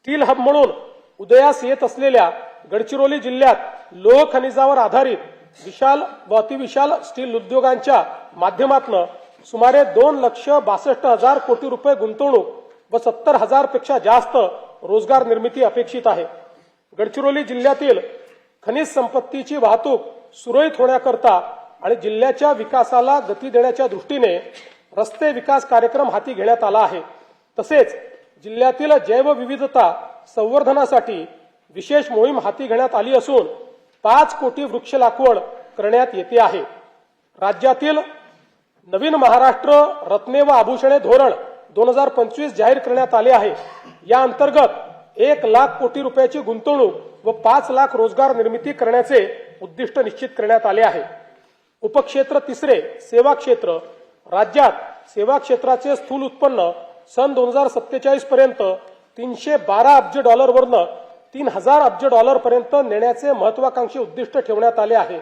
Steel hub म्हणून उदयास येत असलेल्या गडचिरोली जिल्ह्यात लोह खनिजावर आधारित विशाल व अतिविशाल स्टील उद्योगांच्या माध्यमातून सुमारे 2,62,000 कोटी रुपये गुंतवणूक व 70,000 पेक्षा जास्त रोजगार निर्मिती अपेक्षित आहे। गडचिरोली जिल्ह्यातील खनिज संपत्तीची वाहतूक सुरळीत होण्याकरता आणि जिल्ह्याच्या विकासाला गती देण्याच्या दृष्टीने रस्ते विकास कार्यक्रम हाती घेण्यात आला आहे। तसेच जिल्ह्यातील जैवविविधता संवर्धनासाठी विशेष मोहीम हाती घेण्यात आली असून 5 कोटी वृक्ष लागवड करण्यात येते आहे। राज्यातील नवीन महाराष्ट्र रत्ने व आभूषणे धोरण 2025 जाहीर करण्यात आले आहे। या अंतर्गत 1 लाख कोटी रुपयाची गुंतवणूक व 5 लाख रोजगार निर्मिती करण्याचे उद्दिष्ट निश्चित करण्यात आले आहे। उपक्षेत्र 3 सेवा क्षेत्र राज्यात सेवा क्षेत्राचे स्थूल उत्पन्न सन 2047 पर्यंत $312 अब्ज वरून $3,000 अब्ज पर्यंत नेण्याचे महत्वाकांक्षी उद्दिष्ट ठेवण्यात आले आहे।